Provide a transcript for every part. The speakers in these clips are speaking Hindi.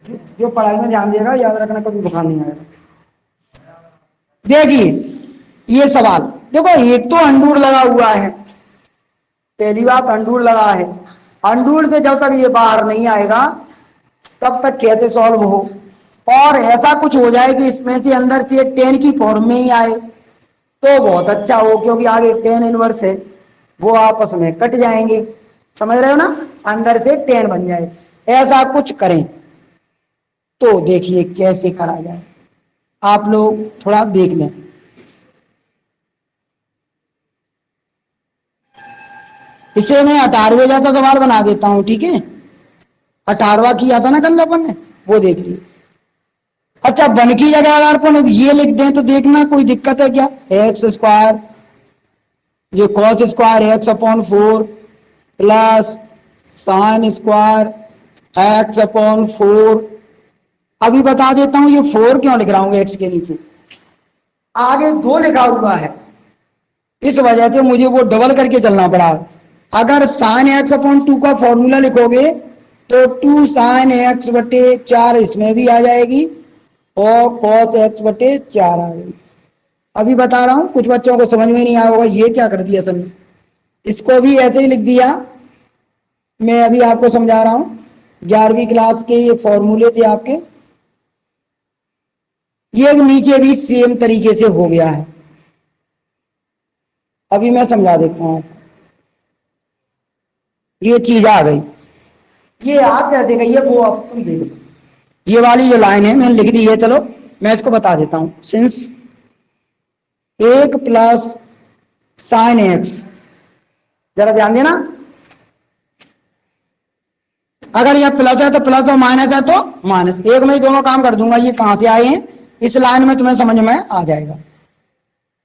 जो पढ़ाई में ध्यान देगा याद रखना कभी बुखार नहीं आएगा। देखिए ये सवाल देखो, एक तो अंडूर लगा हुआ है, पहली बात अंडूर लगा है, अंडूर से जब तक ये बाहर नहीं आएगा तब तक कैसे सॉल्व हो। और ऐसा कुछ हो जाए कि इसमें से अंदर से टेन की फॉर्म में ही आए तो बहुत अच्छा हो, क्योंकि आगे टेन इनवर्स है, वो आपस में कट जाएंगे, समझ रहे हो ना, अंदर से टेन बन जाए, ऐसा कुछ करें तो देखिए कैसे करा जाए, आप लोग थोड़ा देख लें। इसे मैं 18वें जैसा सवाल बना देता हूं, ठीक है, 18वां किया था ना कल अपन ने, वो देख लिए। अच्छा, वन की जगह अगर अपन ये लिख दें तो देखना कोई दिक्कत है क्या, एक्स स्क्वायर जो cos square x upon 4 plus sine square x upon 4। अभी बता देता हूं ये 4 क्यों लिख रहा हूं एक्स के नीचे, आगे 2 लिखा हुआ है, इस वजह से मुझे वो डबल करके चलना पड़ा। अगर साइन एक्स अपॉन 2 का फॉर्मूला लिखोगे तो 2 साइन एक्स बटे 4 इसमें भी आ जाएगी और कॉस एक्स बटे 4 आ गई। अभी बता रहा हूं, कुछ बच्चों को समझ में नहीं आया होगा ये क्या कर दिया असल में, इसको भी ऐसे ही लिख दिया। मैं अभी आपको समझा रहा हूं, 11वीं क्लास के ये फॉर्मूले थे आपके, ये नीचे भी सेम तरीके से हो गया है। अभी मैं समझा देता हूं, ये चीज आ गई, ये आप कैसे गई है वो अब तुम देख लो। ये वाली जो लाइन है मैंने लिख दी है, चलो मैं इसको बता देता हूं। सिंस 1 प्लस साइन एक्स, जरा ध्यान देना, अगर यह प्लस है तो प्लस और माइनस है तो माइनस, एक में ही दोनों काम कर दूंगा। ये कहां से आए हैं इस लाइन में तुम्हें समझ में आ जाएगा।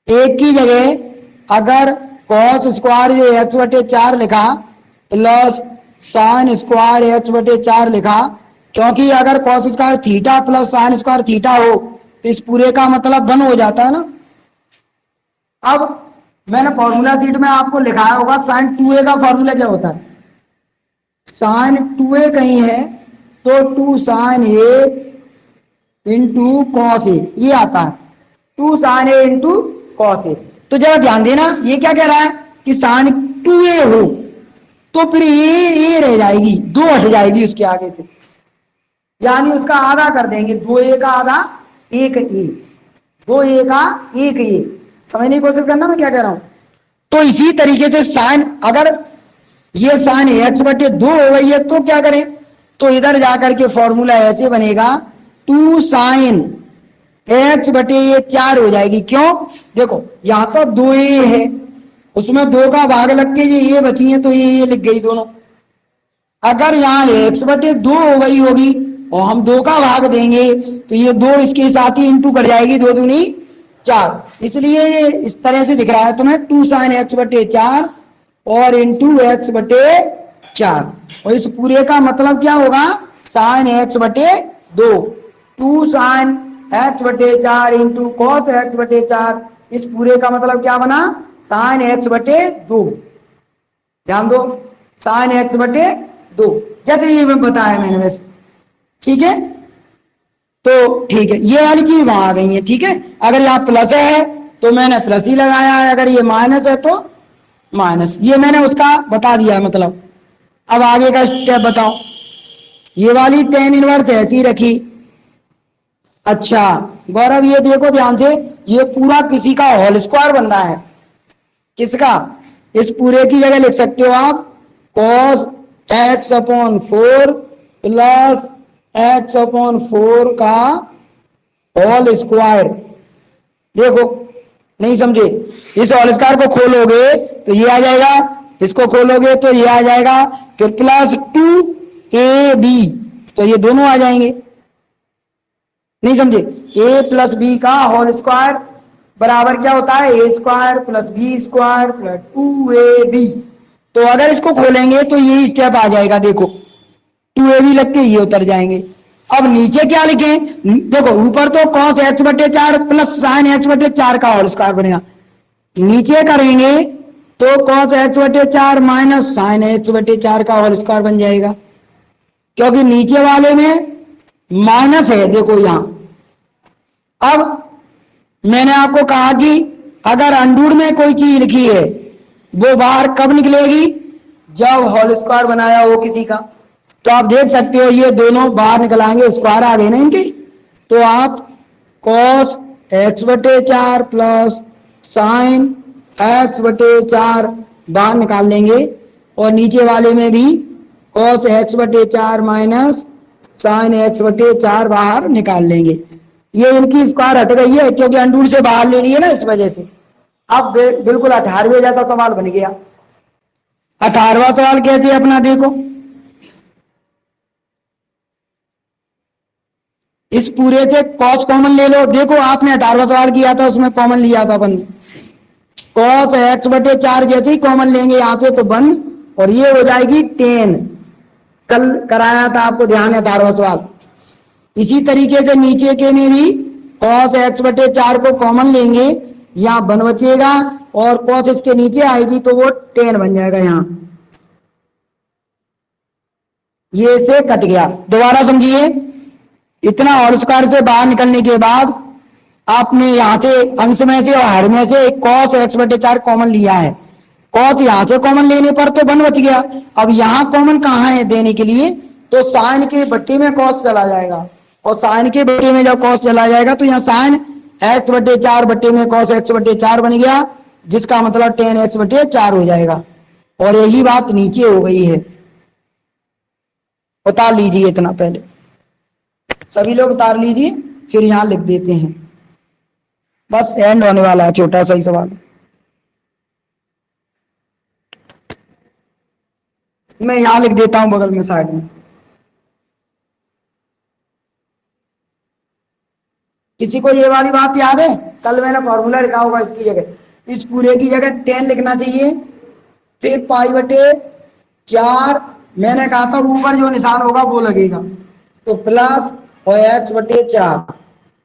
एक की जगह अगर कॉस स्क्वायर जो एक्स बटे 4 लिखा प्लस साइन स्क्वायर एक्स बटे 4 लिखा, क्योंकि अगर cos square theta plus sine square theta हो तो इस पूरे का मतलब 1 हो जाता है ना। अब मैंने फॉर्मूला शीट में आपको लिखाया होगा साइन 2a का फॉर्मूला क्या होता है, साइन 2a कहीं है तो 2 sign A into cos A, ये आता है 2 sign A into cos A. तो जरा ध्यान देना, ये क्या कह रहा है कि साइन 2a हो तो फिर ये रह जाएगी, 2 हट जाएगी उसके आगे से, यानी उसका आधा कर देंगे, 2a का आधा 1a, 2a का 1a। समझने की कोशिश करना मैं क्या कह रहा हूं। तो इसी तरीके से साइन, अगर ये साइन एक्स बटे 2 हो गई है तो क्या करें, तो इधर जाकर के फॉर्मूला ऐसे बनेगा 2 साइन एक्स बटे ये 4 हो जाएगी। क्यों, देखो यहां तो 2a है, उसमें 2 का भाग लग के ये बची है तो ये लिख गई दोनों। अगर यहाँ एक्स बटे 2 हो गई होगी और हम 2 का भाग देंगे तो ये 2 इसके साथ ही इंटू कर जाएगी, 2 दूनी 4, इसलिए ये इस तरह से दिख रहा है तुम्हें 2 साइन एक्स बटे 4 और इंटू एक्स बटे 4, और इस पूरे का मतलब क्या होगा साइन एक्स बटे 2, 2 साइन एक्स बटे 4 इंटू कॉस एक्स बटे 4, इस पूरे का मतलब क्या बना साइन एक्स बटे 2। ध्यान दो, साइन एक्स बटे 2 जैसे ये मैं बताया मैंने वैसे, ठीक है। तो ठीक है, ये वाली चीज वहां आ गई है, ठीक है। अगर यहाँ प्लस है तो मैंने प्लस ही लगाया है, अगर ये माइनस है तो माइनस, ये मैंने उसका बता दिया है मतलब। अब आगे का स्टेप बताओ, ये वाली टेन इनवर्स ऐसी ही रखी। अच्छा गौरव ये देखो ध्यान से, ये पूरा किसी का होल स्क्वायर बन रहा है, किसका, इस पूरे की जगह लिख सकते हो आप cos x upon 4 plus x upon 4 का होल स्क्वायर। देखो नहीं समझे, इस होल स्क्वायर को खोलोगे तो ये आ जाएगा, इसको खोलोगे तो ये आ जाएगा, फिर प्लस 2ab तो ये दोनों आ जाएंगे। नहीं समझे, a प्लस बी का होल स्क्वायर बराबर क्या होता है a square plus b square plus 2ab। तो अगर इसको खोलेंगे तो यही स्टेप आ जाएगा, देखो 2ab लग के ये उतर जाएंगे। अब नीचे क्या लिखें, देखो ऊपर तो cos x बटे 4 प्लस साइन x बटे 4 का होल स्क्वायर बनेगा, नीचे करेंगे तो cos x बटे 4 माइनस साइन x बटे 4 का होल स्क्वायर बन जाएगा, क्योंकि नीचे वाले में माइनस है, देखो यहां। अब मैंने आपको कहा कि अगर अंडूर में कोई चीज लिखी है वो बाहर कब निकलेगी, जब होल स्क्वायर बनाया हो किसी का। तो आप देख सकते हो ये दोनों बाहर निकल आएंगे, स्क्वायर आ गए ना इनके। तो आप cos x बटे 4 प्लस साइन x बटे 4 बाहर निकाल लेंगे, और नीचे वाले में भी cos x बटे 4 माइनस साइन x बटे 4 बाहर निकाल लेंगे। ये इनकी स्क्वायर हट गई है क्योंकि अंडूर से बाहर ले ली है ना, इस वजह से। अब बिल्कुल 18वें जैसा सवाल बन गया। 18वां सवाल कैसे अपना देखो, इस पूरे से cos कॉमन ले लो। देखो आपने 18वां सवाल किया था उसमें कॉमन लिया था अपन, cos x बटे 4 जैसे ही कॉमन लेंगे यहां से तो बंद, और ये हो जाएगी 10। कल कराया था आपको, ध्यान है 18वां सवाल। इसी तरीके से नीचे के में भी cos x बटे 4 को कॉमन लेंगे, यहां बन बचेगा, और cos इसके नीचे आएगी तो वो 10 बन जाएगा यहां। ये से कट गया। दोबारा समझिए, इतना होल स्क्वायर से बाहर निकलने के बाद आपने यहां से अंश में से और हर में से एक cos x बटे 4 कॉमन लिया है। cos यहां से कॉमन लेने पर तो बन बच गया। अब यहां कॉमन कहां है देने के लिए, तो साइन के बट्टे में cos चला जाएगा, और साइन के बट्टे में जब cos चला जाएगा तो यहां साइन x बटे 4 बट्टे में cos x बटे 4 बन गया, जिसका मतलब 10x बटे 4 हो जाएगा। और यही बात नीचे हो गई है, उतार लीजिए इतना पहले, सभी लोग उतार लीजिए, फिर यहां लिख देते हैं। बस एंड होने वाला है, छोटा सा ही सवाल। मैं यहां लिख देता हूं बगल में साइड में। किसी को ये वाली बात याद है, कल मैंने फॉर्मूला लिखा होगा इसकी जगह, इस पूरे की जगह 10 लिखना चाहिए, फिर पाई बटे 4, मैंने कहा था ऊपर जो निशान होगा वो लगेगा, तो प्लस और x बटे 4,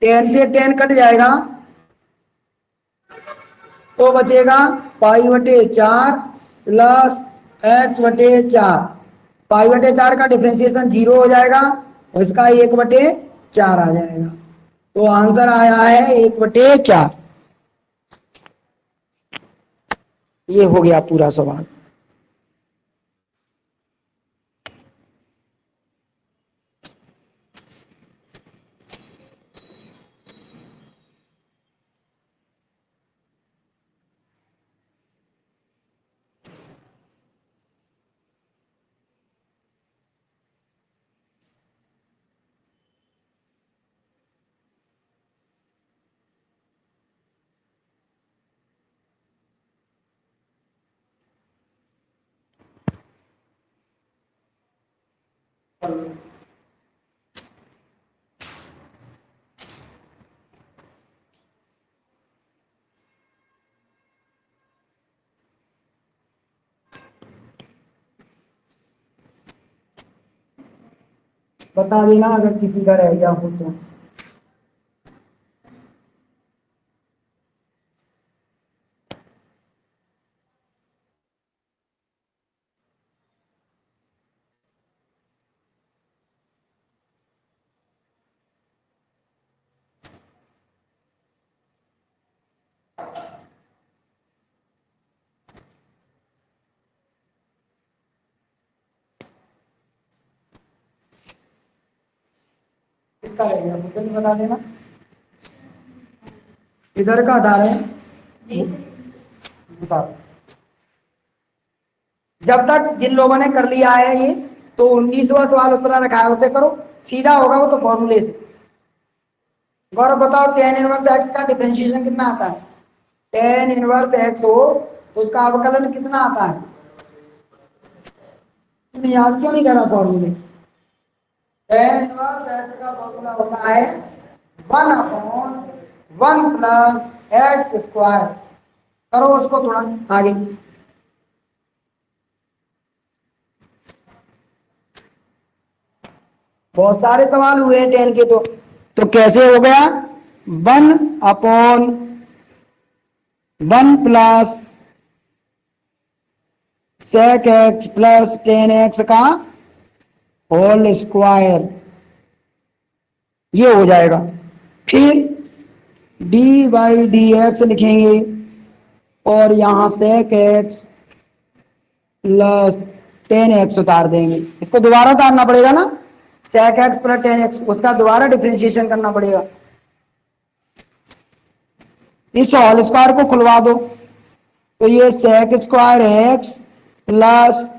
10 से 10 कट जाएगा तो बचेगा पाई बटे 4 प्लस x बटे 4। पाई बटे 4 का डिफरेंशिएशन 0 हो जाएगा, और इसका 1 बटे 4 आ जाएगा। तो आंसर आया है 1 बटे 4। ये हो गया पूरा सवाल। बता देना अगर किसी का रह गया हो तो। किसका रह गया वो तो नहीं बता देना। इधर का हटा रहे हैं, बता। जब तक जिन लोगों ने कर लिया है ये, तो 19वां सवाल उतना रखा है उसे करो, सीधा होगा वो तो फॉर्मूले से। गौरव बताओ tan इनवर्स x का डिफरेंशिएशन कितना आता है। tan इनवर्स x हो तो उसका अवकलन कितना आता है, तुमने याद क्यों नहीं करा फॉर्मूले। tan इनवर्स x का फॉर्मूला होता है 1/1 प्लस एक्स स्क्वायर। करो उसको थोड़ा आगे। बहुत सारे सवाल हुए हैं टेन के, तो कैसे हो गया 1/1 plus sec x plus tan x का होल स्क्वायर। ये हो जाएगा। फिर डी बाई डी एक्स लिखेंगे और यहां सेक एक्स प्लस 10x उतार देंगे। इसको दोबारा उतारना पड़ेगा ना, सेक एक्स प्लस 10x, उसका दोबारा डिफरेंशिएशन करना पड़ेगा। इस होल स्क्वायर को खुलवा दो, तो ये सेक स्क्वायर एक्स प्लस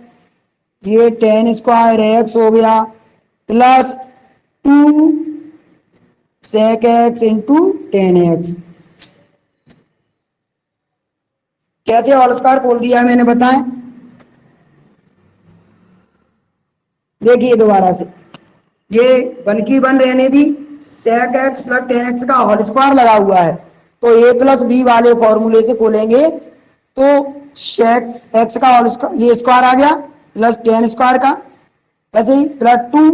ये 10 स्क्वायर एक्स हो गया plus 2 sec x into 10x। कैसे होल स्क्वायर बोल दिया है मैंने, बताएं। देखिए दोबारा से, ये 1 की 1 रहने दी, सेक एक्स प्लस 10x का होल स्क्वायर लगा हुआ है, तो ए प्लस बी वाले फॉर्मूले से खोलेंगे तो सेक एक्स का होल स्क्वायर, ये स्क्वायर आ गया प्लस 10 स्क्वायर का, ऐसे ही प्लस 2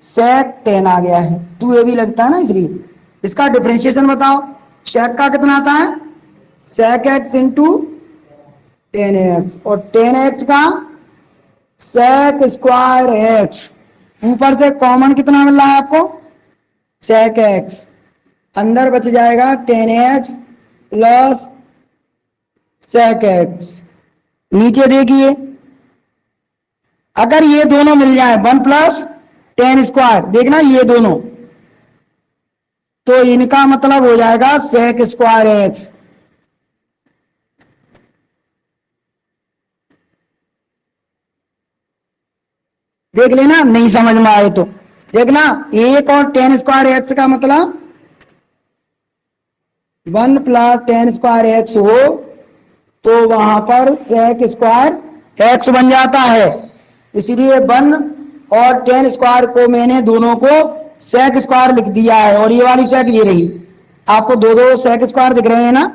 सेक 10 आ गया है, 2 ए भी लगता है ना, इसलिए इसका डिफरेंशिएशन बताओ। सेक का कितना आता है, सेक एक्स इंटू 10x, और 10x का सेक स्क्वायर एक्स, ऊपर से कॉमन कितना मिल रहा है आपको, सेक एक्स, अंदर बच जाएगा 10x प्लस सेक एक्स। नीचे देखिए, अगर ये दोनों मिल जाए 1 प्लस 10 स्क्वायर, देखना ये दोनों, तो इनका मतलब हो जाएगा सेक स्क्वायर एक्स। देख लेना, नहीं समझ में आए तो देखना, 1 और 10 स्क्वायर एक्स का मतलब 1 प्लस 10 स्क्वायर एक्स हो तो वहां पर सेक स्क्वायर एक्स बन जाता है, इसलिए 1 और 10 स्क्वायर को मैंने दोनों को सेक स्क्वायर लिख दिया है, और ये वाली सेक ये रही, आपको दो दो सेक स्क्वायर दिख रहे हैं ना,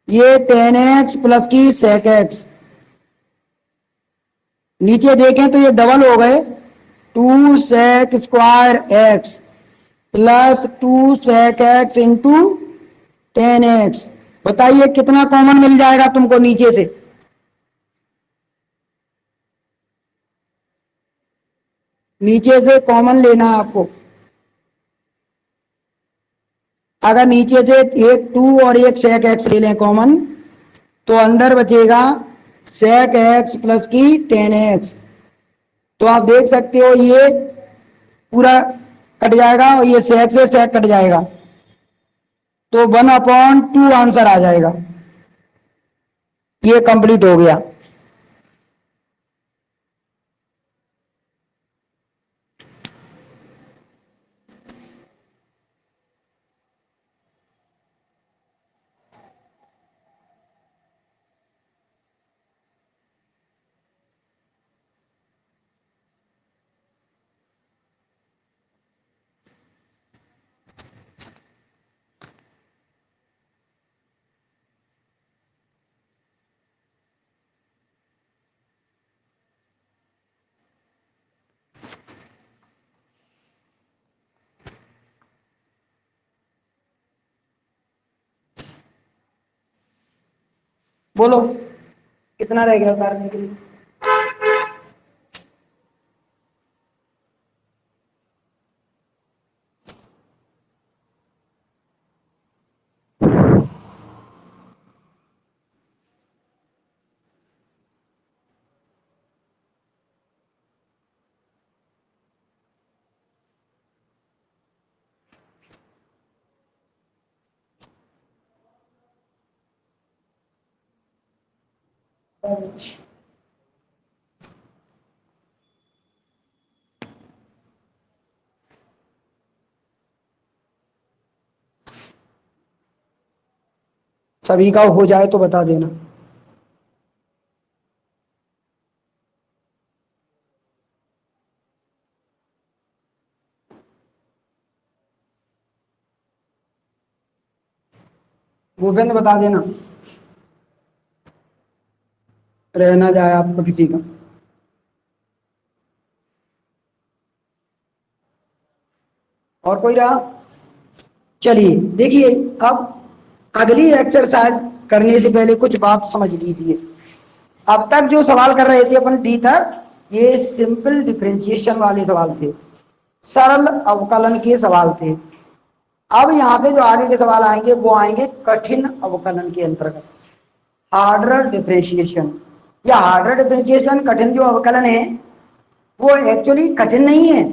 ये 10x प्लस की सेक एक्स। नीचे देखें तो ये डबल हो गए, 2 sec square x plus 2 sec x into 10x। बताइए कितना कॉमन मिल जाएगा तुमको नीचे से, नीचे से कॉमन लेना है आपको। अगर नीचे से एक 2 और एक सेक एक्स ले लें कॉमन, तो अंदर बचेगा सेक एक्स प्लस की 10x। तो आप देख सकते हो ये पूरा कट जाएगा और ये सेक से सेक कट जाएगा, तो 1/2 आंसर आ जाएगा। ये कंप्लीट हो गया। बोलो कितना रह गया उतारने के लिए। सभी का हो जाए तो बता देना। भूपेंद्र बता देना, रहना जाए आपको किसी का। और कोई रहा? चलिए देखिए, अब अगली एक्सरसाइज करने से पहले कुछ बात समझ लीजिए। अब तक जो सवाल कर रहे थे अपन डी तक, ये सिंपल डिफरेंशिएशन वाले सवाल थे, सरल अवकलन के सवाल थे। अब यहां से जो आगे के सवाल आएंगे वो आएंगे कठिन अवकलन के अंतर्गत, हार्डर डिफरेंशिएशन। या हार्डर डिफरेंशिएशन, कठिन जो अवकलन है वो एक्चुअली कठिन नहीं है।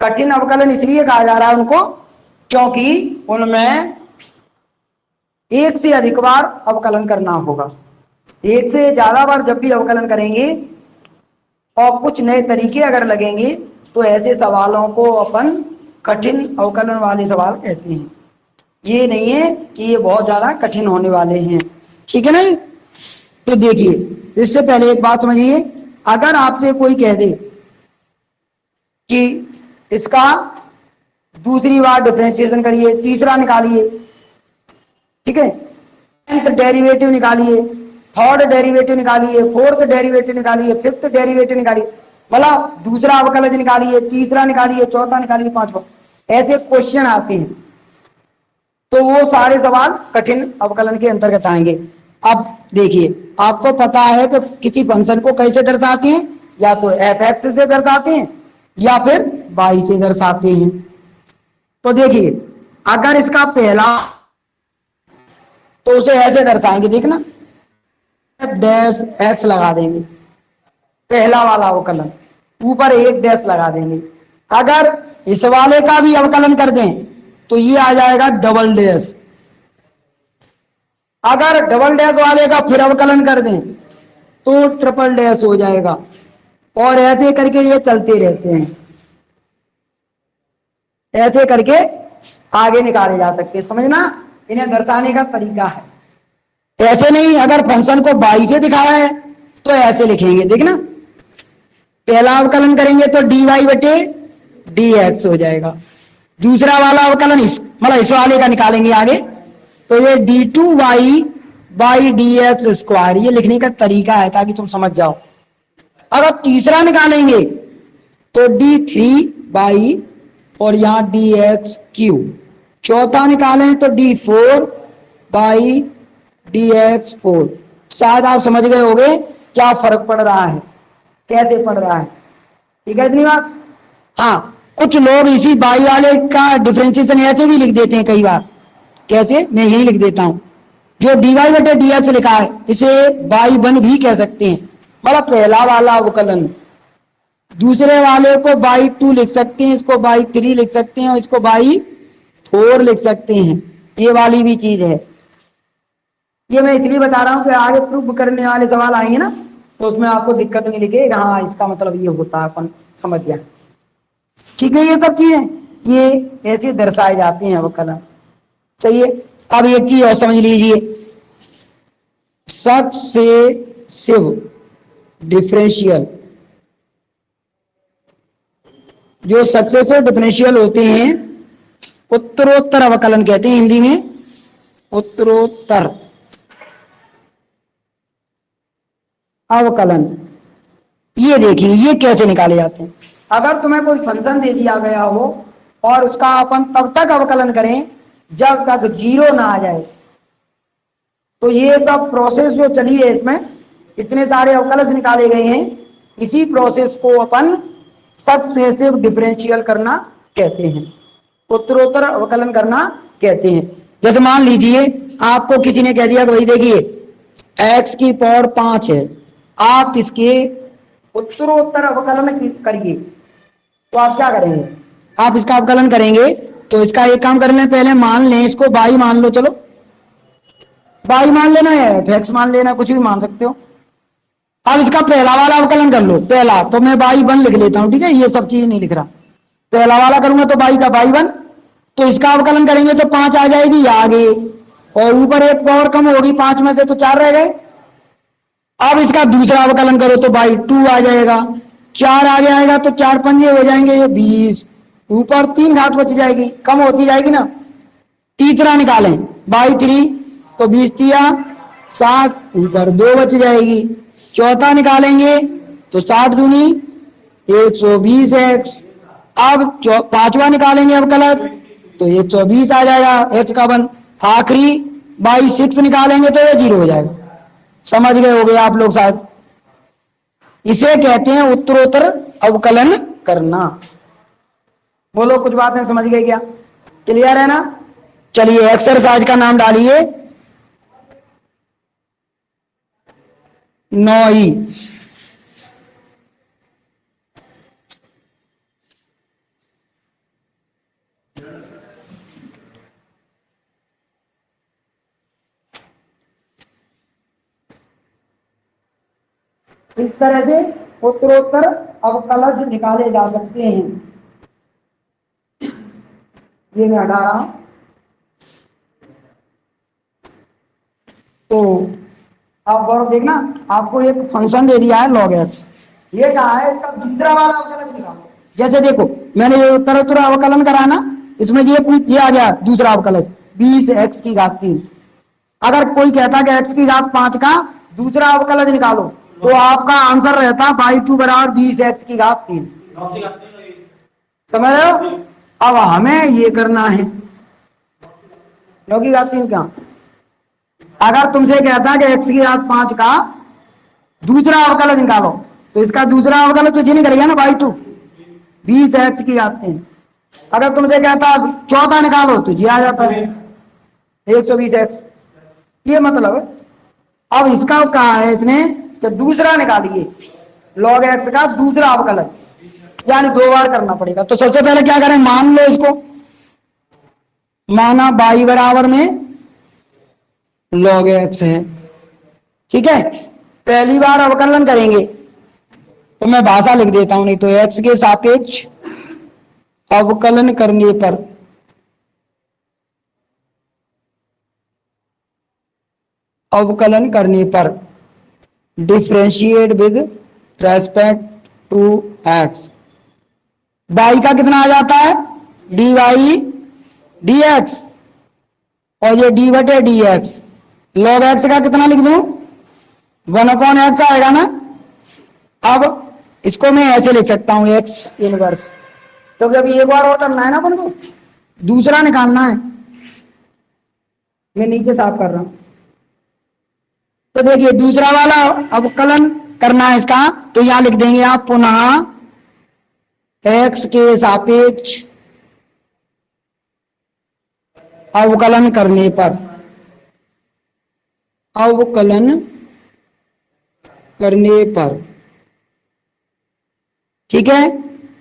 कठिन अवकलन इसलिए कहा जा रहा है उनको क्योंकि उनमें एक से अधिक बार अवकलन करना होगा। एक से ज्यादा बार जब भी अवकलन करेंगे और कुछ नए तरीके अगर लगेंगे तो ऐसे सवालों को अपन कठिन अवकलन वाले सवाल कहते हैं। ये नहीं है कि ये बहुत ज्यादा कठिन होने वाले हैं, ठीक है ना। तो देखिए, इससे पहले एक बात समझिए, अगर आपसे कोई कह दे कि इसका दूसरी बार डिफरेंशिएशन करिए, तीसरा निकालिए, ठीक है, nth डेरिवेटिव निकालिए, थर्ड डेरिवेटिव निकालिए, फोर्थ डेरिवेटिव निकालिए, फिफ्थ डेरिवेटिव निकालिए, मतलब दूसरा अवकलज निकालिए, तीसरा निकालिए, चौथा निकालिए, पांचवा, ऐसे क्वेश्चन आते हैं तो वो सारे सवाल कठिन अवकलन के अंतर्गत आएंगे। अब देखिए, आपको पता है कि किसी फंक्शन को कैसे दर्शाते हैं, या तो f(x) से दर्शाते हैं या फिर y से दर्शाते हैं। तो देखिए, अगर इसका पहला तो उसे ऐसे दर्शाएंगे, देखना f(x) लगा देंगे, पहला वाला अवकलन, ऊपर एक डैश लगा देंगे। अगर इस वाले का भी अवकलन कर दें तो ये आ जाएगा डबल डैश। अगर डबल डैश वाले का फिर अवकलन कर दें तो ट्रिपल डैश हो जाएगा, और ऐसे करके ये चलते रहते हैं, ऐसे करके आगे निकाले जा सकते हैं। समझना, इन्हें दर्शाने का तरीका है। ऐसे नहीं, अगर फंक्शन को y से दिखाया है तो ऐसे लिखेंगे, देखना, पहला अवकलन करेंगे तो dy/dx हो जाएगा। दूसरा वाला अवकलन मतलब इस वाले का निकालेंगे आगे तो ये d2y/dx², ये लिखने का तरीका है ताकि तुम समझ जाओ। अगर तीसरा निकालेंगे तो d3y और यहां dx3। चौथा निकालें तो d4y/dx4। शायद आप समझ गए होंगे क्या फर्क पड़ रहा है, कैसे पड़ रहा है, ठीक है इतनी बात। हाँ, कुछ लोग इसी y वाले का डिफरेंशिएशन ऐसे भी लिख देते हैं कई बार। कैसे, मैं यही लिख देता हूं, जो dy/dx लिखा है इसे y1 भी कह सकते हैं, मतलब पहला वाला अवकलन। दूसरे वाले को y2 लिख सकते हैं, इसको y3 लिख सकते हैं, और इसको y4 लिख सकते हैं। ये वाली भी चीज है। ये मैं इसलिए बता रहा हूं कि आगे प्रूव करने वाले सवाल आएंगे ना तो उसमें आपको दिक्कत नहीं लिखेगा, हाँ इसका मतलब ये होता है, अपन समझ जाए, ठीक है। ये सब चीजें ये ऐसे दर्शाए जाते हैं अवकलन। चाहिए, अब एक चीज और समझ लीजिए, सक्सेसिव डिफरेंशियल, जो सक्सेसिव डिफरेंशियल होते हैं उत्तरोत्तर अवकलन कहते हैं, हिंदी में उत्तरोत्तर अवकलन। ये देखिए, ये कैसे निकाले जाते हैं। अगर तुम्हें कोई फंक्शन दे दिया गया हो और उसका अपन तब तक अवकलन करें जब तक 0 ना आ जाए, तो ये सब प्रोसेस जो चली है, इसमें इतने सारे अवकलन निकाले गए हैं, इसी प्रोसेस को अपन सक्सेसिव डिफरेंशियल करना कहते हैं, उत्तरोत्तर अवकलन करना कहते हैं। जैसे मान लीजिए आपको किसी ने कह दिया कि भाई देखिए x⁴ 5 है, आप इसके उत्तरोत्तर अवकलन करिए, तो आप क्या करेंगे, आप इसका अवकलन करेंगे तो इसका एक काम कर लें, पहले मान लें इसको y मान लो, चलो y मान लेना है, f(x) मान लेना, कुछ भी मान सकते हो। अब इसका पहला वाला अवकलन कर लो, पहला तो मैं y1 लिख लेता हूं, ठीक है, ये सब चीज नहीं लिख रहा, पहला वाला करूंगा तो y का y1, तो इसका अवकलन करेंगे तो 5 आ जाएगी आगे, और ऊपर एक पावर कम होगी, 5 में से तो 4 रह गए। अब इसका दूसरा अवकलन करो तो y2 आ जाएगा, 4 आ जाएगा तो 4 पंजे हो जाएंगे, ये 20, ऊपर 3 घात बच जाएगी, कम होती जाएगी ना। तीसरा निकालें y3 तो 20 तिया 60, ऊपर 2 बच जाएगी। चौथा निकालेंगे तो 60 दूनी 120x। अब पांचवा निकालेंगे अवकलन तो 120 आ जाएगा x का 1। आखिरी y6 निकालेंगे तो ये 0 हो जाएगा। समझ गए होगे आप लोग शायद, इसे कहते हैं उत्तरोत्तर अवकलन करना। बोलो कुछ बातें समझ गए क्या? क्लियर है ना? चलिए एक्सरसाइज का नाम डालिए 9E। इस तरह से उत्तरोत्तर अवकलज निकाले जा सकते हैं। ये मैं हटा रहा हूं। तो आप गौरव देखना, आपको एक फंक्शन दे दिया है log x। ये कहा है इसका दूसरा वाला अवकलज निकालो। जैसे देखो मैंने ये उत्तरोत्तर अवकलन करा ना, इसमें ये आ गया दूसरा अवकलज 20x की घात 3। अगर कोई कहता कि x की घात 5 का दूसरा अवकलज निकालो तो आपका आंसर रहता y2 बराबर 20x की घात 3। समझ रहे हो? अब हमें ये करना है 9 की घात 3 क्या। अगर तुमसे कहता कि x की घात 5 का दूसरा अवकलज निकालो तो इसका दूसरा अवकलज तो जी नहीं करेगा ना y2 20x की घात 3। अगर तुमसे कहता चौथा निकालो तो जी आ जाता है 120x। ये मतलब अब इसका कहा है इसने तो दूसरा निकालिए log x का दूसरा अवकलज, यानी 2 बार करना पड़ेगा। तो सबसे पहले क्या करें, मान लो इसको, माना y बराबर में log x है, ठीक है। पहली बार अवकलन करेंगे तो मैं भाषा लिख देता हूं, नहीं तो x के सापेक्ष अवकलन करने पर differentiate with respect to x। y का कितना आ जाता है dy dx और ये d बटे dx। log x का कितना लिख दूं 1/x आएगा ना। अब इसको मैं ऐसे लिख सकता हूं x इनवर्स। तो अभी एक बार और करना है ना अपन को, दूसरा निकालना है। मैं नीचे साफ कर रहा हूं। तो देखिए दूसरा वाला अवकलन करना है इसका, तो यहां लिख देंगे आप पुनः x के सापेक्ष अवकलन करने पर, ठीक है।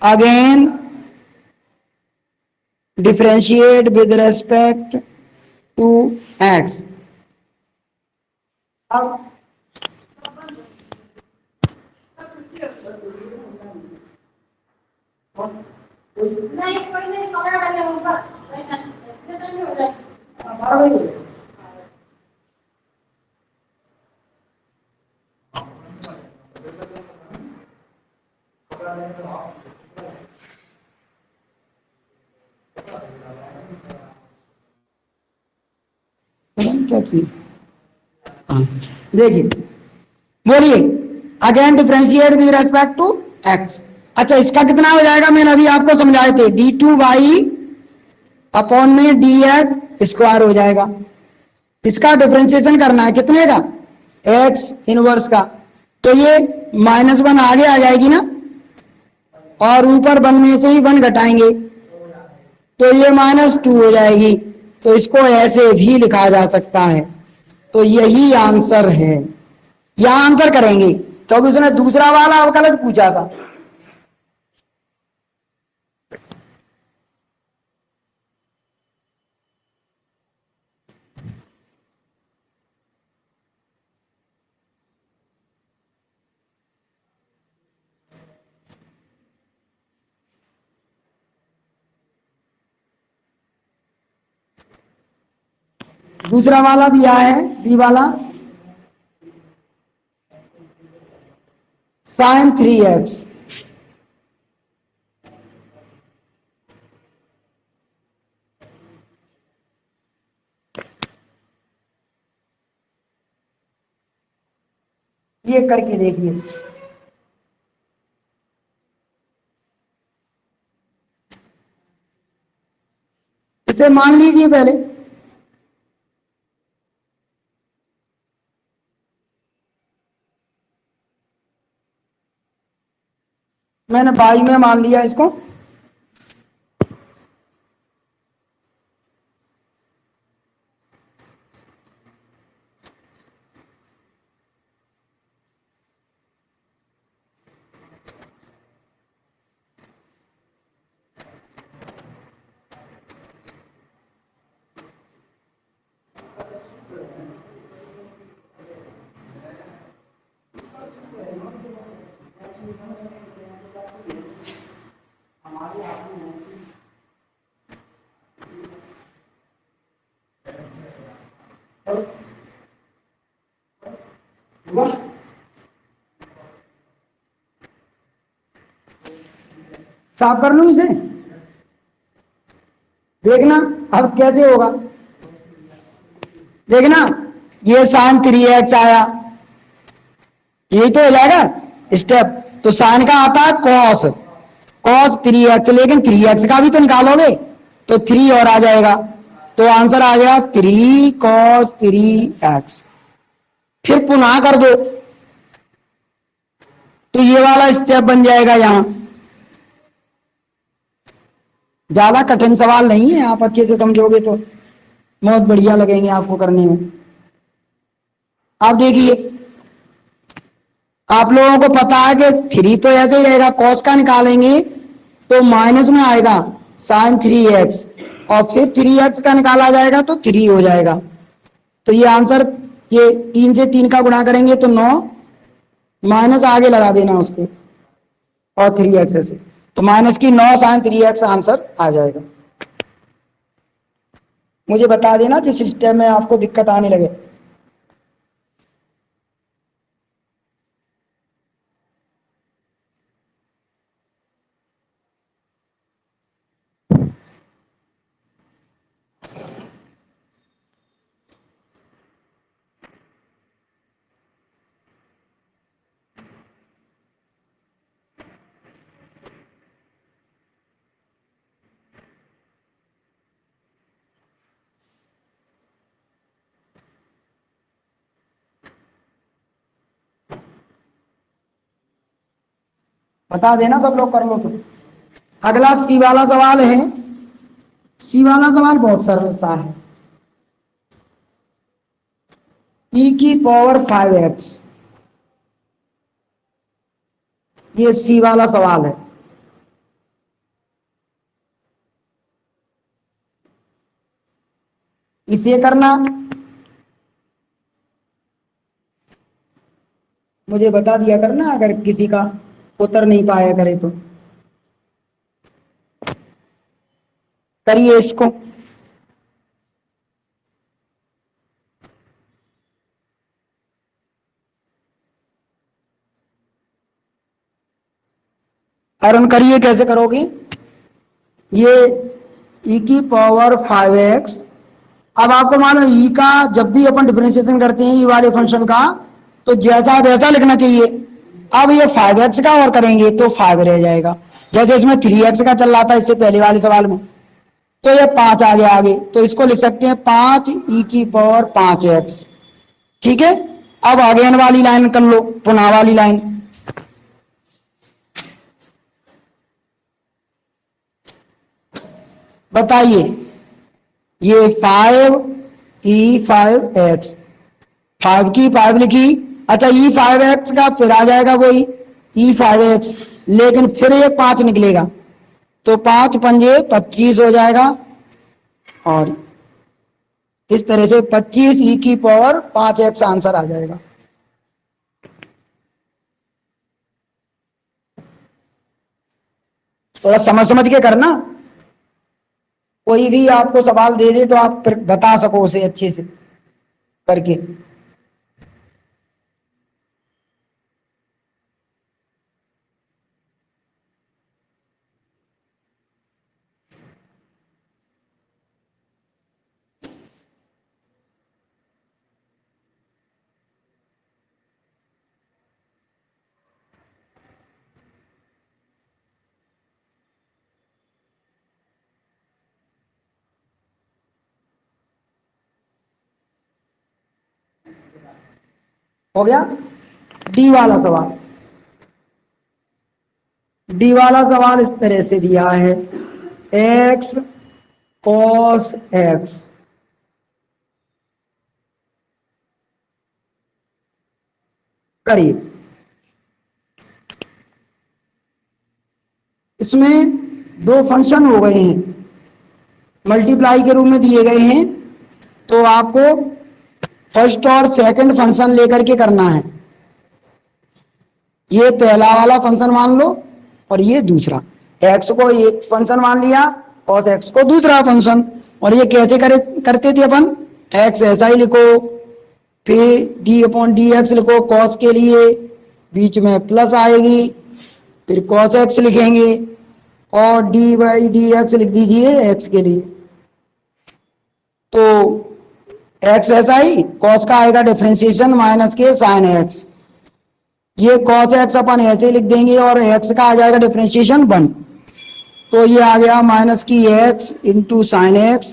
Again differentiate with respect to x। अब नहीं कोई नहीं कमरा डाले ऊपर इतने टाइम में हो जाए 12 बजे। क्या चीज देखिए, बोलिए again differentiate with respect to x। अच्छा इसका कितना हो जाएगा, मैंने अभी आपको समझाए थे d2y अपॉन में dx स्क्वायर हो जाएगा। इसका डिफरेंशिएशन करना है कितने का, x इनवर्स का। तो ये -1 आगे आ जाएगी ना, और ऊपर 1 में से ही 1 घटाएंगे तो ये -2 हो जाएगी। तो इसको ऐसे भी लिखा जा सकता है। तो यही आंसर है, यह आंसर करेंगे क्योंकि उसने दूसरा वाला अवकलज पूछा था। दूसरा वाला दिया है बी वाला sin 3x। ये करके देखिए, इसे मान लीजिए पहले। मैंने बाई में मान लिया इसको। साफ कर लूं इसे, देखना अब कैसे होगा। देखना ये साइन 3x आया, यही तो हो जाएगा स्टेप। तो साइन का आता है कॉस, कॉस 3x, लेकिन 3x का भी तो निकालोगे तो 3 और आ जाएगा, तो आंसर आ गया 3 cos 3x। फिर पुनः कर दो तो ये वाला स्टेप बन जाएगा। यहां ज्यादा कठिन सवाल नहीं है, आप अच्छे से समझोगे तो बहुत बढ़िया लगेंगे आपको करने में। आप देखिए, आप लोगों को पता है कि 3 तो ऐसे ही रहेगा, कॉस का निकालेंगे तो माइनस में आएगा साइन 3x, और फिर 3x का निकाला जाएगा तो 3 हो जाएगा। तो ये आंसर, ये 3 से 3 का गुणा करेंगे तो 9, माइनस आगे लगा देना उसके, और 3x से, तो माइनस की 9 साइन 3x आंसर आ जाएगा। मुझे बता देना जिस सिस्टम में आपको दिक्कत आने लगे। बता देना सब लोग कर लो तो। अगला सी वाला सवाल है। सी वाला सवाल बहुत सरल सा है। e⁵x, ये सी वाला सवाल है। इसे करना, मुझे बता दिया करना अगर किसी का उत्तर नहीं पाया करे तो। करिए इसको। अरुण करिए, कैसे करोगे? ये e⁵x, अब आपको मानो ई का जब भी अपन डिफरेंशिएशन करते हैं ई वाले फंक्शन का, तो जैसा वैसा लिखना चाहिए। अब ये 5x का और करेंगे तो 5 रह जाएगा, जैसे इसमें 3x का चल रहा था इससे पहले वाले सवाल में, तो ये 5 आ गया आगे, तो इसको लिख सकते हैं 5e⁵5x। ठीक है, अब अगेन वाली लाइन कर लो, पुनः वाली लाइन। बताइए, ये 5e⁵x, 5 की 5 लिखी, अच्छा e⁵x का फिर आ जाएगा वही e⁵x, लेकिन फिर ये 5 निकलेगा, तो 5 पंजे 25 हो जाएगा, और इस तरह से 25e⁵5x आंसर आ जाएगा। थोड़ा समझ समझ के करना, कोई भी आपको सवाल दे दे तो आप फिर बता सको उसे अच्छे से करके। हो गया डी वाला सवाल। डी वाला सवाल इस तरह से दिया है, एक्स कॉस एक्स, करिए। इसमें दो फंक्शन हो गए हैं, मल्टीप्लाई के रूप में दिए गए हैं, तो आपको फर्स्ट और सेकंड फंक्शन लेकर के करना है। ये पहला वाला फंक्शन मान लो और ये दूसरा, एक्स को एक फंक्शन मान लिया और एक्स को दूसरा फंक्शन। और ये कैसे करते थे अपन, एक्स ऐसा ही लिखो, फिर डी अपॉन डी एक्स लिखो कॉस के लिए, बीच में प्लस आएगी, फिर कॉस एक्स लिखेंगे और डी बाई डी एक्स लिख दीजिए एक्स के लिए। तो एक्स ऐसा ही, कॉस का आएगा डिफरेंशिएशन माइनस के साइन एक्स, ये कॉस एक्स अपन ऐसे लिख देंगे और एक्स का आ जाएगा डिफरेंशिएशन 1। तो ये आ गया माइनस की x into sine x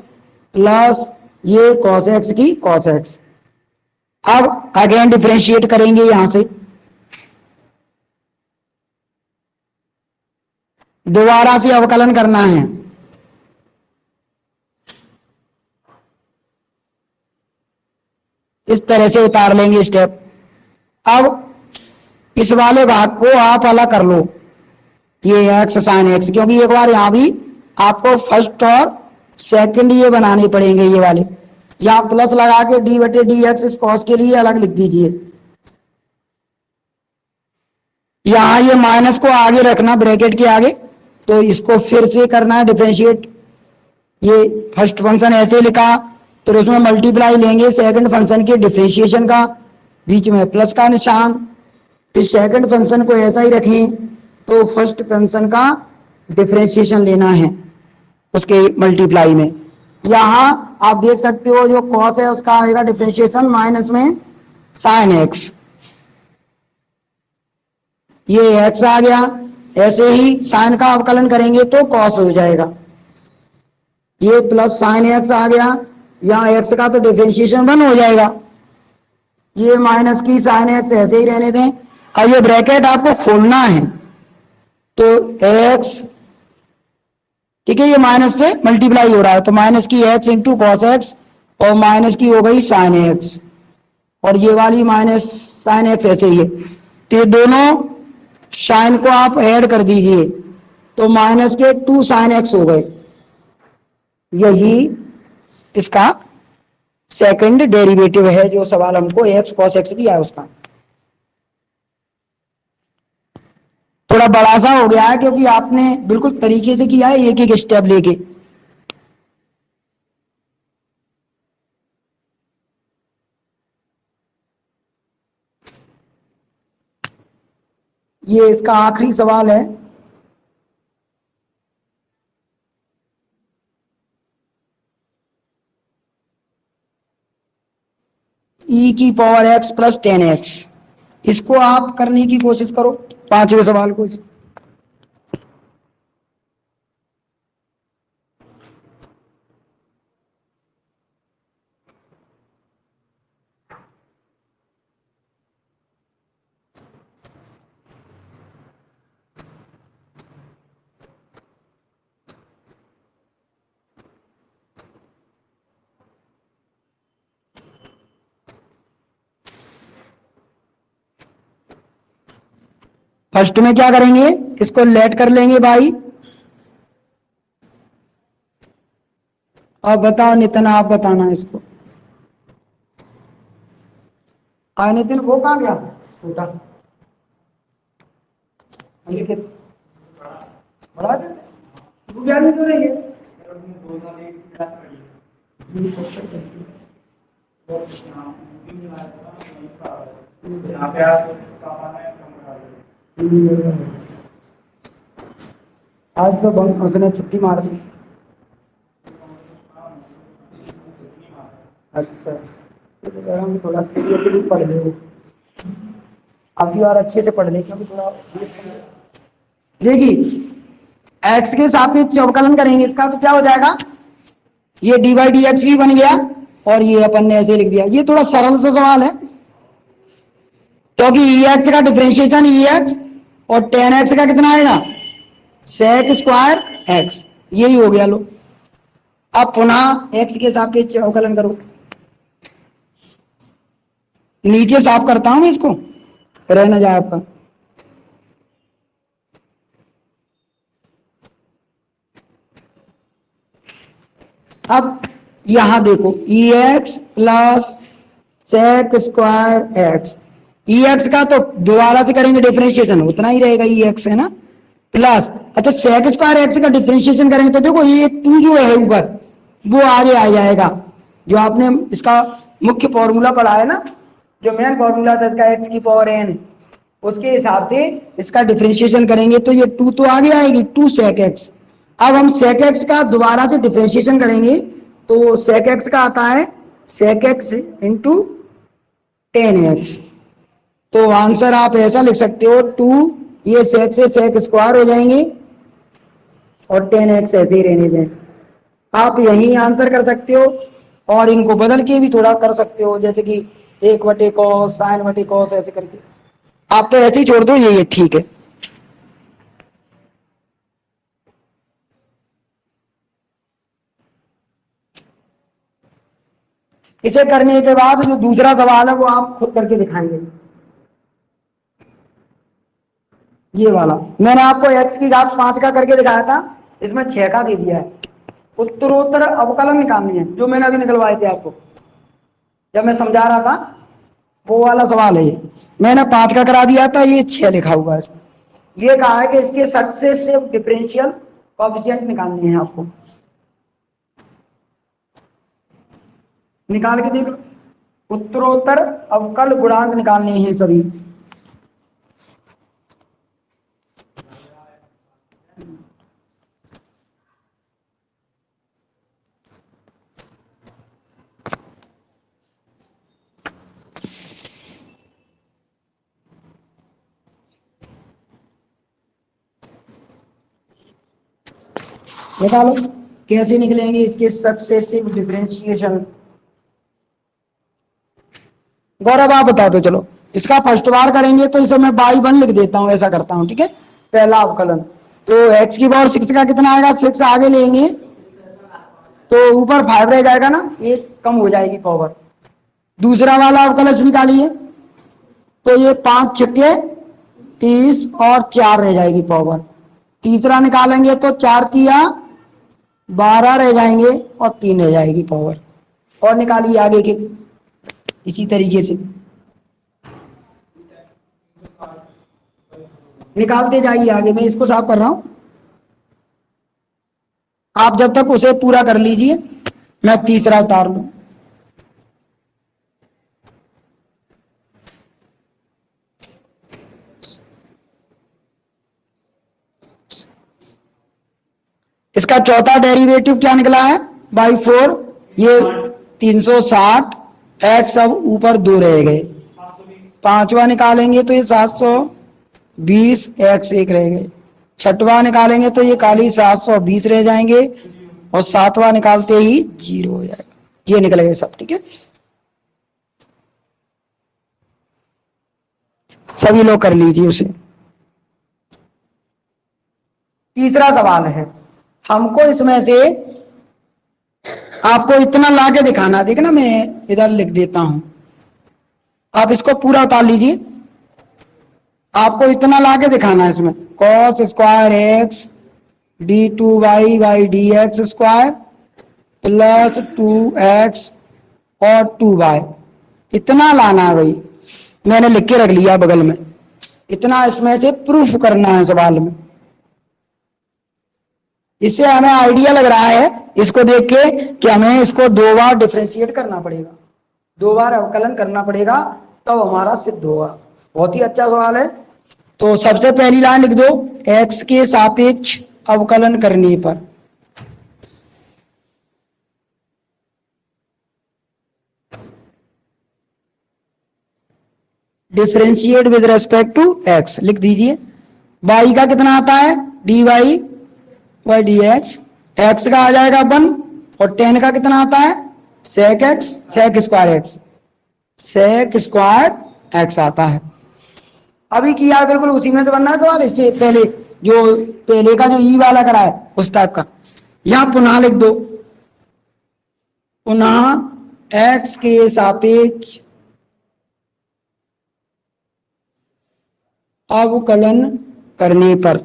plus ये कॉस एक्स की कॉस एक्स। अब अगेन डिफरेंशिएट करेंगे यहां से, दोबारा से अवकलन करना है। इस तरह से उतार लेंगे स्टेप। अब इस वाले भाग को आप अलग कर लो, ये एक्स साइन एक्स, क्योंकि एक बार यहां भी आपको फर्स्ट और सेकंड ये बनाने पड़ेंगे ये वाले। यहां प्लस लगा के डी बटे डी एक्स इस कॉस के लिए अलग लिख दीजिए। यहां ये माइनस को आगे रखना ब्रैकेट के आगे, तो इसको फिर से करना है डिफरेंशिएट। ये फर्स्ट फंक्शन ऐसे लिखा, तो उसमें मल्टीप्लाई लेंगे सेकंड फंक्शन के डिफरेंशिएशन का, बीच में प्लस का निशान, फिर सेकंड फंक्शन को ऐसा ही रखें, तो फर्स्ट फंक्शन का डिफरेंशिएशन लेना है उसके मल्टीप्लाई में। यहां आप देख सकते हो जो कॉस है उसका आएगा डिफरेंशिएशन माइनस में साइन एक्स, ये एक्स आ गया। ऐसे ही साइन का अवकलन करेंगे तो कॉस हो जाएगा, ये प्लस साइन एक्स आ गया, यहाँ एक्स का तो डिफरेंशिएशन 1 हो जाएगा, ये माइनस की साइन एक्स ऐसे ही रहने दें। अब ये ब्रैकेट आपको खोलना है, तो एक्स, ठीक है, ये माइनस से मल्टीप्लाई हो रहा है, तो माइनस की एक्स इंटू कॉस एक्स और माइनस की हो गई साइन एक्स, और ये वाली माइनस साइन एक्स ऐसे ही है। तो ये दोनों साइन को आप ऐड कर दीजिए, तो माइनस के 2 साइन एक्स हो गए। यही इसका सेकंड डेरिवेटिव है, जो सवाल हमको एक्स कॉस एक्स दिया है उसका। थोड़ा बड़ा सा हो गया है क्योंकि आपने बिल्कुल तरीके से किया है, एक एक स्टेप लेके। ये इसका आखिरी सवाल है। ई की पावर एक्स प्लस 10x, इसको आप करने की कोशिश करो, पांचवें सवाल को। फर्स्ट में क्या करेंगे, इसको लेट कर लेंगे बाई। अब बताओ नितिन, आप बताना इसको। नितिन वो कहाँ गया छोटा, बड़ा तू क्या नहीं तो रही है। आज तो बहुत उसने छुट्टी मार दी। अच्छा, तो हम थोड़ा सीरियसली पढ़ ले, अभी और अच्छे से पढ़ ले, क्योंकि थोड़ा देखिए एक्स के सापेक्ष अवकलन करेंगे इसका, तो क्या हो जाएगा, ये डी बाई डी एक्स भी बन गया और ये अपन ने ऐसे लिख दिया। ये थोड़ा सरल सा सवाल है, क्योंकि ई एक्स का डिफरेंशिएशन ई एक्स और 10x का कितना आएगा सेक स्क्वायर एक्स, यही हो गया। लो अब पुनः एक्स के सापेक्ष अवकलन करो। नीचे साफ करता हूं मैं इसको, रह ना जाए आपका। अब यहां देखो e x plus sec square x, e x का तो दोबारा से करेंगे डिफरेंशिएशन, उतना ही रहेगा ई एक्स, है ना, प्लस अच्छा सेक स्क्वायर एक्स का डिफरेंशिएशन करेंगे तो देखो ये टू जो है ऊपर वो आगे आ जाएगा। जो आपने इसका मुख्य फॉर्मूला पढ़ा है ना, जो मेन फॉर्मूला था इसका एक्स की पावर एन, उसके हिसाब से इसका डिफरेंशिएशन करेंगे तो ये टू तो आगे आएगी, टू सेक एक्स। अब हम सेक एक्स का दोबारा से डिफरेंशिएशन करेंगे तो सेक एक्स का आता है sec x into ten x. तो आंसर आप ऐसा लिख सकते हो, टू ये सेक से सेक स्क्वायर हो जाएंगे और टेन एक्स ऐसे ही रहने दें। आप यही आंसर कर सकते हो और इनको बदल के भी थोड़ा कर सकते हो, जैसे कि एक बटे कॉस साइन बटे कॉस ऐसे करके। आप तो ऐसे ही छोड़ दो, ये ठीक है। इसे करने के बाद जो दूसरा सवाल है वो आप खुद करके दिखाएंगे। ये वाला मैंने आपको x की घात 5 का करके दिखाया था, इसमें 6 का दे दिया है। उत्तरोत्तर अवकलन निकालनी है, जो मैंने अभी निकलवाए थे आपको जब मैं समझा रहा था, वो वाला सवाल है ये। मैंने 5 का करा दिया था, ये 6 लिखा हुआ है इसमें। ये कहा है कि इसके सक्सेसिव डिफरेंशियल कोएफिशिएंट निकालने हैं आपको। निकाल के देख लो, उत्तरोत्तर अवकल गुणांक निकालने हैं सभी। निकालो कैसे निकलेंगे इसके सक्सेसिव डिफरेंशिएशन। गौरव आप बता दो। चलो इसका फर्स्ट बार करेंगे तो इसे मैं बाई 1 लिख देता हूं, ऐसा करता हूं, ठीक है। पहला अवकलन तो x की पावर 6 का कितना आएगा, 6 आगे लेंगे तो ऊपर 5 रह जाएगा ना, एक कम हो जाएगी पावर। दूसरा वाला अवकलन निकालिए तो ये 5 छक्के 30 और 4 रह जाएगी पावर। तीसरा निकालेंगे तो 4 तिया 12 रह जाएंगे और 3 रह जाएगी पावर। और निकालिए आगे के इसी तरीके से निकालते जाइए आगे। मैं इसको साफ कर रहा हूं, आप जब तक उसे पूरा कर लीजिए, मैं तीसरा उतार लूं। इसका चौथा डेरिवेटिव क्या निकला है, बाई 4, ये 360 एक्स अब ऊपर 2 रह गए। पांचवा निकालेंगे तो ये 720 एक्स 1 रह गए। छठवा निकालेंगे तो ये खाली 720 रह जाएंगे और सातवां निकालते ही 0 हो जाएगा। ये निकल गए सब, ठीक है। सभी लोग कर लीजिए उसे। तीसरा सवाल है, हमको इसमें से आपको इतना लाके दिखाना, देखना मैं इधर लिख देता हूं, आप इसको पूरा उतार लीजिए। आपको इतना लाके दिखाना है इसमें, cos square x d2y by d x square plus 2x और 2y, इतना लाना है भाई। मैंने लिख के रख लिया बगल में, इतना इसमें से प्रूफ करना है सवाल में। इससे हमें आइडिया लग रहा है इसको देख के कि हमें इसको 2 बार डिफरेंशिएट करना पड़ेगा, 2 बार अवकलन करना पड़ेगा, तब हमारा सिद्ध होगा। बहुत ही अच्छा सवाल है। तो सबसे पहली लाइन लिख दो, x के सापेक्ष अवकलन करने पर differentiate with respect to x लिख दीजिए। y का कितना आता है, dy by d x, x का आ जाएगा 1 और 10 का कितना आता है, sec x sec square x, sec square x आता है। अभी किया बिल्कुल उसी में से बनना है सवाल, इससे पहले जो पहले का जो ई वाला करा है उस टाइप का। यहां पुनः लिख दो, पुनः एक्स के सापेक्ष अवकलन करने पर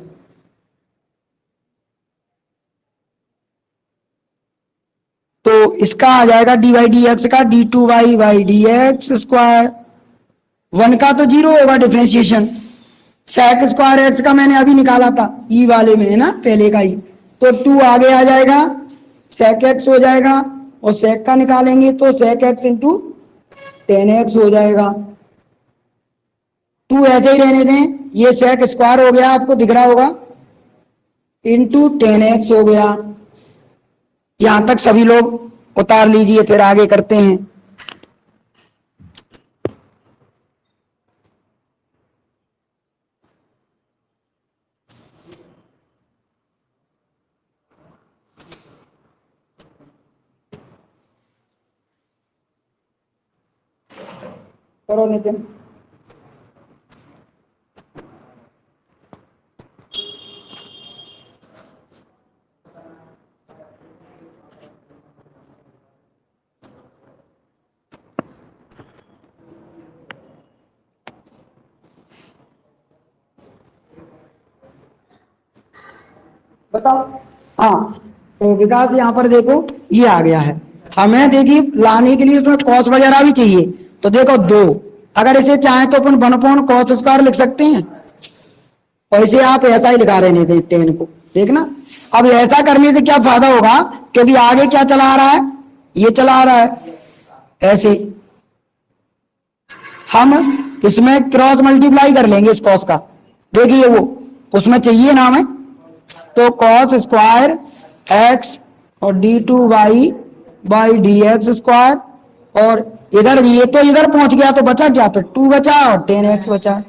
तो इसका आ जाएगा डी वाई डी एक्स का d two y by d x square. One का तो जीरो होगा डिफ्रेंशिएशन, सेक स्क्वायर एक्स का मैंने अभी निकाला था ई वाले में है ना पहले का ही, तो टू आगे आ जाएगा, सेक एक्स हो जाएगा, और सेक का निकालेंगे तो sec x into ten x हो जाएगा। टू ऐसे ही रहने दें, ये सेक स्क्वायर हो गया आपको दिख रहा होगा, इंटू टेन एक्स हो गया। यहां तक सभी लोग उतार लीजिए, फिर आगे करते हैं। करो नितिन। बताओ। हाँ, तो विकास यहाँ पर देखो ये आ गया है। हमें देखिए लाने के लिए उसमें कॉस वगैरह भी चाहिए, तो देखो दो, अगर इसे चाहें तो अपन वन अपॉन कॉस स्क्वायर लिख सकते हैं, वैसे आप ऐसा ही लिखा रहे थे टेन को, देखना। अब ऐसा करने से क्या फायदा होगा, क्योंकि आगे क्या चला आ रहा है, ये चला आ रहा है ऐसे, हम इसमें क्रॉस मल्टीप्लाई कर लेंगे इस कॉस का, देखिए वो उसमें चाहिए ना हमें, तो कॉस स्क्वायर एक्स और d two y by d x square, और इधर ये तो इधर पहुंच गया तो बचा क्या, फिर टू बचा और टेन एक्स बचा।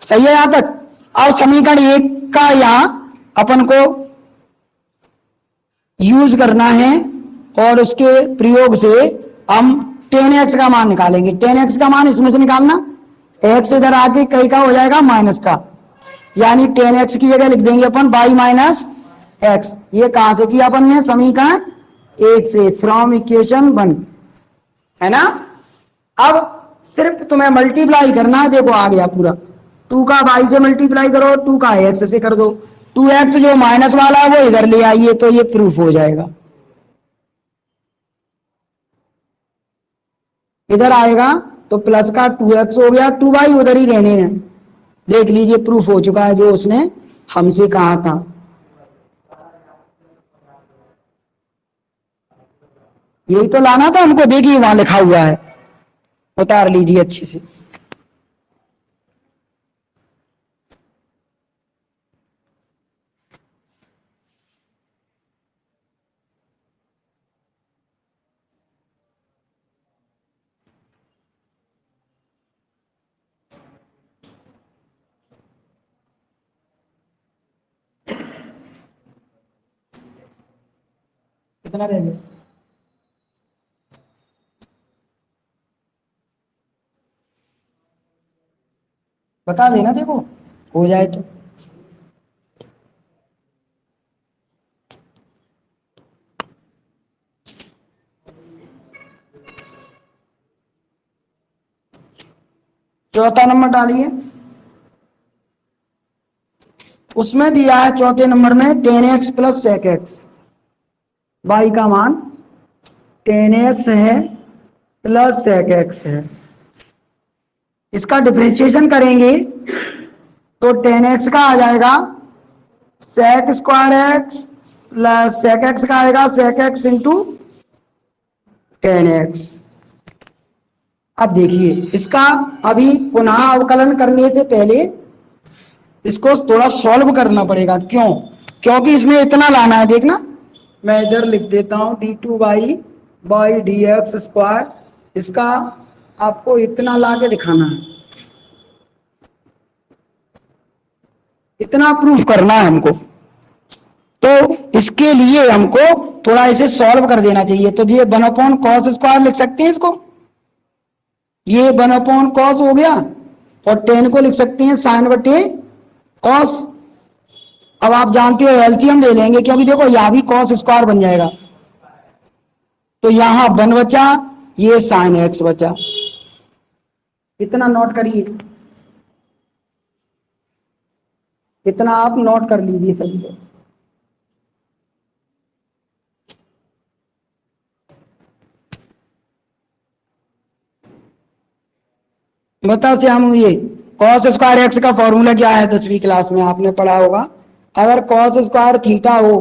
सही है यहां तक। अब समीकरण एक का यहां अपन को यूज करना है, और उसके प्रयोग से हम टेन एक्स का मान निकालेंगे। टेन एक्स का मान इसमें से निकालना, एक्स इधर आके कई का हो जाएगा माइनस का, यानी टेन एक्स की जगह लिख देंगे अपन बाई माइनस एक्स। ये कहां से किया अपन ने, समीकरण एक से, फ्रॉम इक्वेशन वन, है ना। अब सिर्फ तुम्हें मल्टीप्लाई करना है, देखो आ गया पूरा, टू का बाई से मल्टीप्लाई करो, टू का एक्स से कर दो, टू एक्स जो माइनस वाला है वो इधर ले आइए, तो ये प्रूफ हो जाएगा। इधर आएगा तो प्लस का टू एक्स हो गया, टू वाई उधर ही रहने हैं, देख लीजिए प्रूफ हो चुका है जो उसने हमसे कहा था। यही तो लाना था हमको, देखिए वहां लिखा हुआ है, उतार लीजिए अच्छे से। कितना रह गया, बता देना, देखो हो जाए तो। चौथा नंबर डालिए, उसमें दिया है चौथे नंबर में ten x plus sec x, y का मान टेन एक्स है प्लस सेक एक्स है। इसका डिफरेंशिएशन करेंगे तो टेन एक्स का आ जाएगा sec square x plus sec x का आएगा sec x into ten x. अब देखिए इसका अभी पुनः अवकलन करने से पहले इसको थोड़ा सॉल्व करना पड़ेगा। क्यों, क्योंकि इसमें इतना लाना है, देखना मैं इधर लिख देता हूं d two y by d x square, इसका आपको इतना ला के दिखाना है, इतना प्रूफ करना है हमको, तो इसके लिए हमको थोड़ा इसे सॉल्व कर देना चाहिए। तो ये वन अपॉन कॉस स्क्वायर लिख सकते हैं इसको, ये वन अपॉन कॉस हो गया, और टेन को लिख सकते हैं साइन बटे कॉस, अब आप जानते हो एलसीएम ले लेंगे, क्योंकि देखो यहां भी कॉस स्क्वायर बन जाएगा, तो यहां 1 बचा, ये साइन एक्स बचा। इतना नोट करिए, इतना आप नोट कर लीजिए सभी लोग। बता श्याम, ये कॉस स्क्वायर एक्स का फॉर्मूला क्या है? 10वीं क्लास में आपने पढ़ा होगा। अगर कॉस स्क्वायर थीटा हो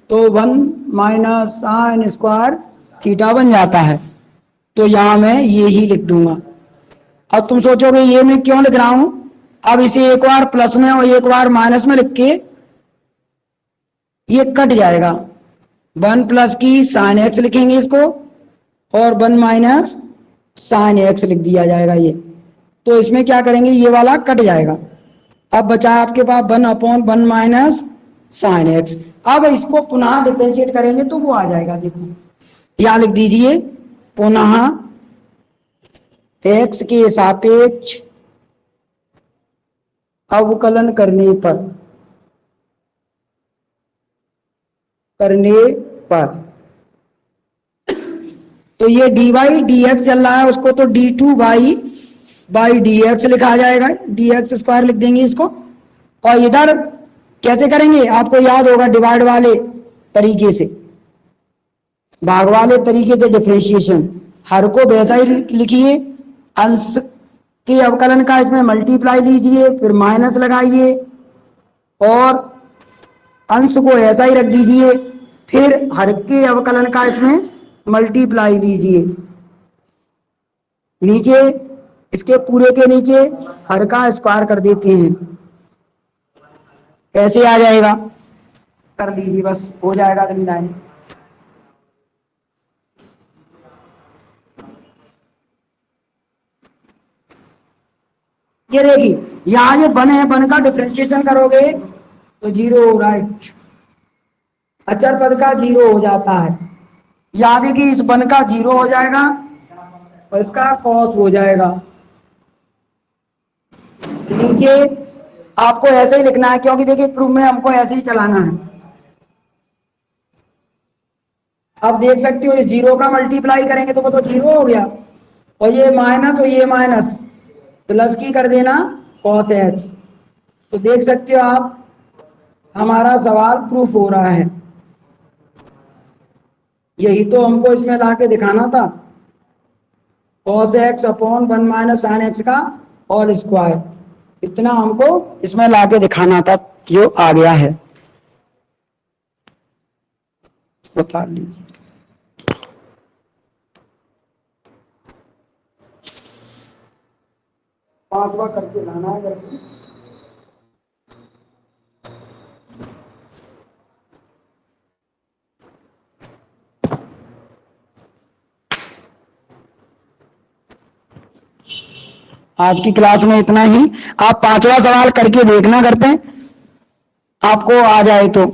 तो 1 माइनस साइन स्क्वायर थीटा बन जाता है। तो यहां मैं ये ही लिख दूंगा। अब तुम सोचोगे ये मैं क्यों लिख रहा हूं? अब इसे एक बार प्लस में और एक बार माइनस में लिख के ये कट जाएगा। 1 प्लस की साइन एक्स लिखेंगे इसको, और 1 माइनस साइन एक्स लिख दिया जाएगा ये। तो इसमें क्या करेंगे, ये वाला कट जाएगा। अब बचा आपके पास 1 अपॉन 1 माइनस साइन एक्स। अब इसको पुनः डिफरेंशिएट करेंगे तो वो आ जाएगा। देखो यहां लिख दीजिए, पुनः एक्स के सापेक्ष अवकलन करने पर तो ये डी वाई डी एक्स चल रहा है, उसको तो d two y by d x लिखा जाएगा, डी एक्स स्क्वायर लिख देंगे इसको। और इधर कैसे करेंगे, आपको याद होगा डिवाइड वाले तरीके से, भाग वाले तरीके से डिफरेंशिएशन। हर को वैसा ही लिखिए, अंश के अवकलन का इसमें मल्टीप्लाई लीजिए, फिर माइनस लगाइए, और अंश को ऐसा ही रख दीजिए, फिर हर के अवकलन का इसमें मल्टीप्लाई लीजिए। नीचे इसके पूरे के नीचे हर का स्क्वायर कर देते हैं, ऐसे आ जाएगा। कर लीजिए, बस हो जाएगा अगली लाइन। ये देखिए यहां ये 1 है, 1 का डिफरेंशिएशन करोगे तो 0, राइट, अचर पद का 0 हो जाता है। याद देखिए इस 1 का 0 हो जाएगा और इसका कॉस हो जाएगा। नीचे आपको ऐसे ही लिखना है, क्योंकि देखिए प्रूफ में हमको ऐसे ही चलाना है। अब देख सकते हो इस 0 का मल्टीप्लाई करेंगे तो वो तो 0 हो गया, और ये माइनस और ये माइनस प्लस की कर देना कॉस एक्स। तो देख सकते हो आप हमारा सवाल प्रूफ हो रहा है। यही तो हमको इसमें लाके दिखाना था, cos x upon 1 minus sine x का होल स्क्वायर। इतना हमको इसमें लाके दिखाना था, जो आ गया है। बता लीजिए, पांचवा करके लाना है जैसे। आज की क्लास में इतना ही। आप 5वां सवाल करके देखना, करते हैं आपको आ जाए तो।